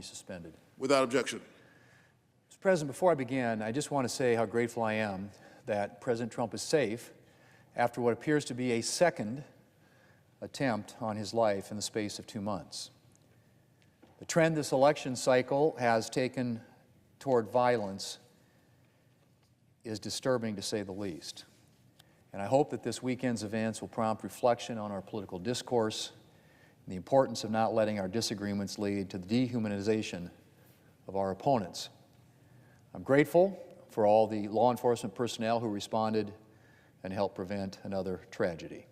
suspended. Without objection. Mr. President, before I begin, I just want to say how grateful I am that President Trump is safe after what appears to be a second attempt on his life in the space of 2 months. The trend this election cycle has taken toward violence is disturbing, to say the least. And I hope that this weekend's events will prompt reflection on our political discourse and the importance of not letting our disagreements lead to the dehumanization of our opponents. I'm grateful for all the law enforcement personnel who responded and helped prevent another tragedy.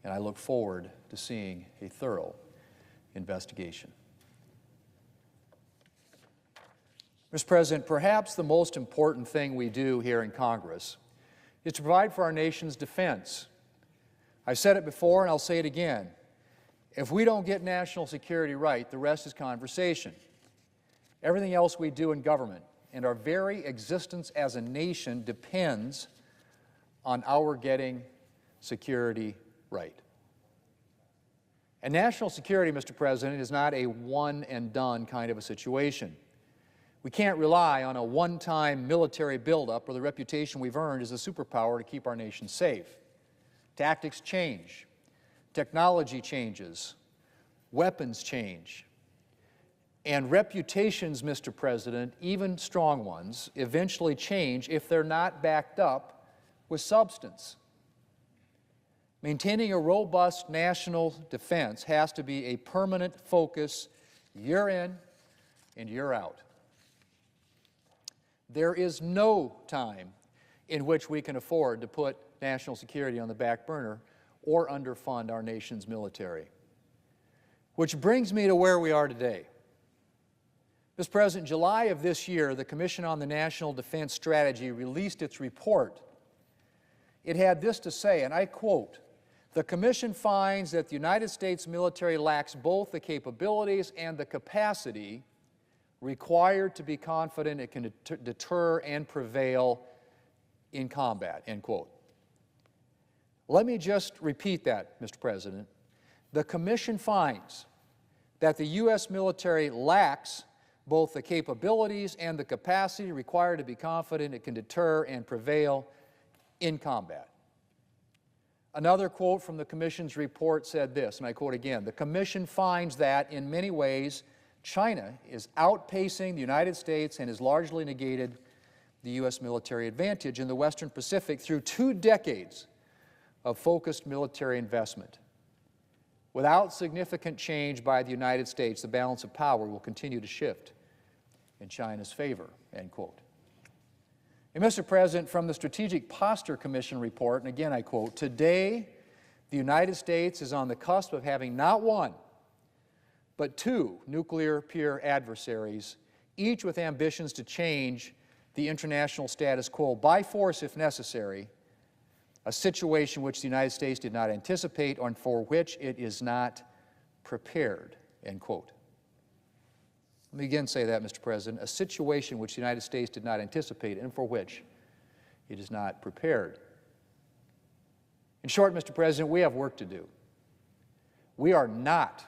And I look forward to seeing a thorough investigation. Mr. President, perhaps the most important thing we do here in Congress is to provide for our nation's defense. I've said it before and I'll say it again. If we don't get national security right, the rest is conversation. Everything else we do in government and our very existence as a nation depends on our getting security right. And national security, Mr. President, is not a one-and-done kind of a situation. We can't rely on a one-time military buildup or the reputation we've earned as a superpower to keep our nation safe. Tactics change, technology changes, weapons change, and reputations, Mr. President, even strong ones, eventually change if they're not backed up with substance. Maintaining a robust national defense has to be a permanent focus year in and year out. There is no time in which we can afford to put national security on the back burner or underfund our nation's military. Which brings me to where we are today. Mr. President, in July of this year, the Commission on the National Defense Strategy released its report. It had this to say, and I quote, "The Commission finds that the United States military lacks both the capabilities and the capacity required to be confident it can deter and prevail in combat," end quote. Let me just repeat that, Mr. President. The Commission finds that the U.S. military lacks both the capabilities and the capacity required to be confident it can deter and prevail in combat. Another quote from the Commission's report said this, and I quote again, "The Commission finds that, in many ways, China is outpacing the United States and has largely negated the U.S. military advantage in the Western Pacific through 2 decades of focused military investment. Without significant change by the United States, the balance of power will continue to shift in China's favor," end quote. And Mr. President, from the Strategic Posture Commission report, and again I quote, "Today, the United States is on the cusp of having not one, but 2 nuclear peer adversaries, each with ambitions to change the international status quo by force if necessary, a situation which the United States did not anticipate and for which it is not prepared," end quote. Let me again say that, Mr. President, a situation which the United States did not anticipate and for which it is not prepared. In short, Mr. President, we have work to do. We are not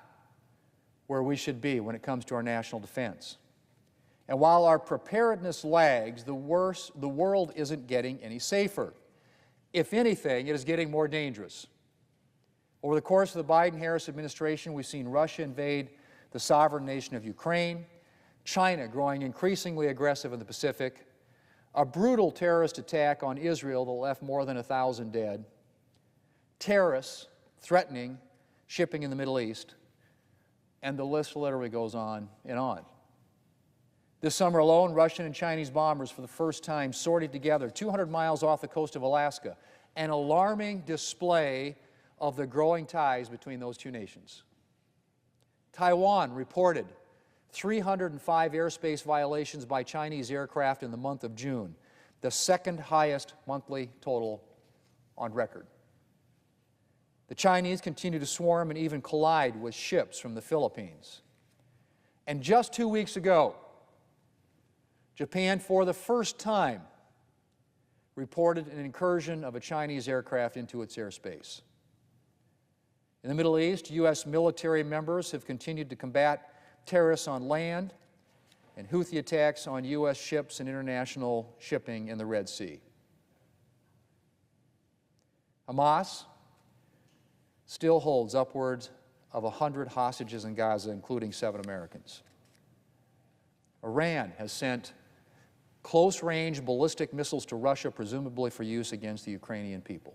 where we should be when it comes to our national defense. And while our preparedness lags, the world isn't getting any safer. If anything, it is getting more dangerous. Over the course of the Biden-Harris administration, we've seen Russia invade the sovereign nation of Ukraine, China growing increasingly aggressive in the Pacific, a brutal terrorist attack on Israel that left more than 1,000 dead, terrorists threatening shipping in the Middle East, and the list literally goes on and on. This summer alone, Russian and Chinese bombers for the first time sortied together 200 miles off the coast of Alaska, an alarming display of the growing ties between those 2 nations. Taiwan reported 305 airspace violations by Chinese aircraft in the month of June, the 2nd highest monthly total on record. The Chinese continue to swarm and even collide with ships from the Philippines. And just 2 weeks ago, Japan, for the first time, reported an incursion of a Chinese aircraft into its airspace. In the Middle East, U.S. military members have continued to combat terrorists on land, and Houthi attacks on U.S. ships and international shipping in the Red Sea. Hamas still holds upwards of 100 hostages in Gaza, including 7 Americans. Iran has sent close-range ballistic missiles to Russia, presumably for use against the Ukrainian people.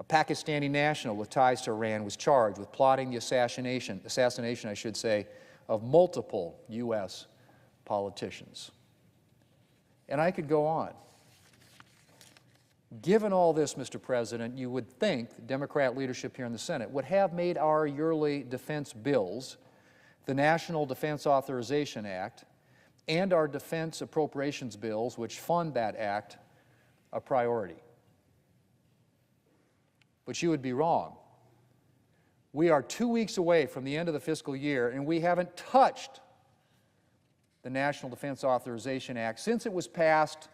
A Pakistani national with ties to Iran was charged with plotting the assassination, of multiple U.S. politicians. And I could go on. Given all this, Mr. President, you would think the Democrat leadership here in the Senate would have made our yearly defense bills, the National Defense Authorization Act, and our defense appropriations bills, which fund that act, a priority. But you would be wrong. We are 2 weeks away from the end of the fiscal year, and we haven't touched the National Defense Authorization Act since it was passed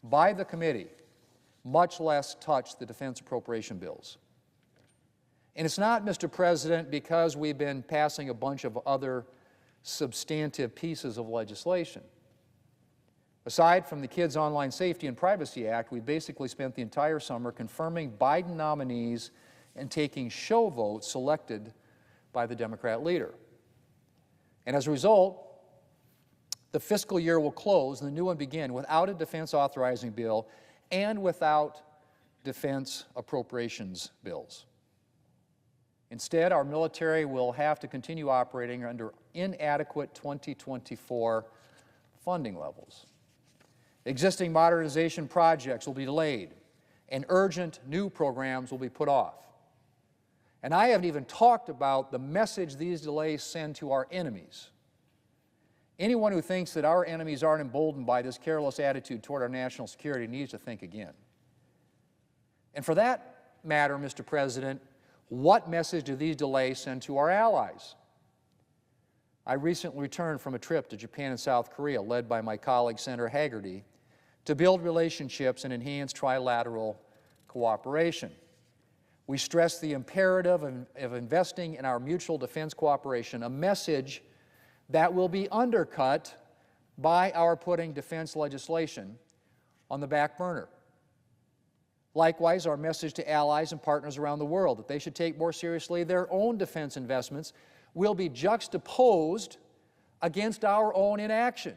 by the committee, much less touched the defense appropriation bills. And it's not, Mr. President, because we've been passing a bunch of other substantive pieces of legislation. Aside from the Kids Online Safety and Privacy Act, we basically spent the entire summer confirming Biden nominees and taking show votes selected by the Democrat leader. And as a result, the fiscal year will close and the new one begin without a defense authorizing bill and without defense appropriations bills. Instead, our military will have to continue operating under inadequate 2024 funding levels. Existing modernization projects will be delayed, and urgent new programs will be put off. And I haven't even talked about the message these delays send to our enemies. Anyone who thinks that our enemies aren't emboldened by this careless attitude toward our national security needs to think again. And for that matter, Mr. President, what message do these delays send to our allies? I recently returned from a trip to Japan and South Korea, led by my colleague Senator Haggerty, to build relationships and enhance trilateral cooperation. We stressed the imperative of investing in our mutual defense cooperation, a message that will be undercut by our putting defense legislation on the back burner. Likewise, our message to allies and partners around the world that they should take more seriously their own defense investments will be juxtaposed against our own inaction.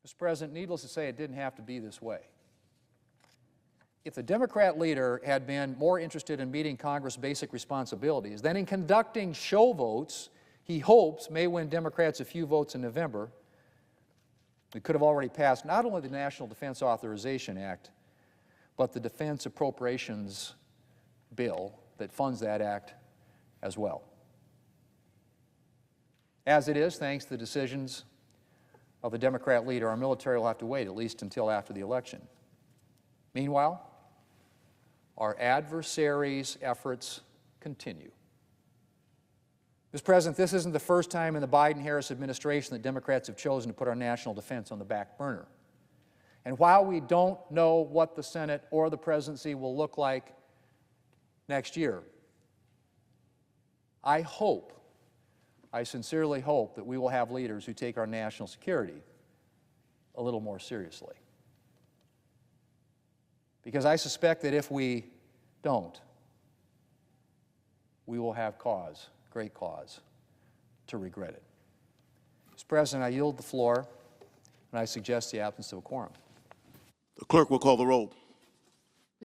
Mr. President, needless to say, it didn't have to be this way. If the Democrat leader had been more interested in meeting Congress' basic responsibilities than in conducting show votes he hopes may win Democrats a few votes in November, we could have already passed not only the National Defense Authorization Act, but the Defense Appropriations Bill that funds that act as well. As it is, thanks to the decisions of the Democrat leader, our military will have to wait at least until after the election. Meanwhile, our adversaries' efforts continue. Mr. President, this isn't the first time in the Biden-Harris administration that Democrats have chosen to put our national defense on the back burner. And while we don't know what the Senate or the presidency will look like next year, I sincerely hope that we will have leaders who take our national security a little more seriously. Because I suspect that if we don't, we will have cause, great cause, to regret it. Mr. President, I yield the floor, and I suggest the absence of a quorum. The clerk will call the roll.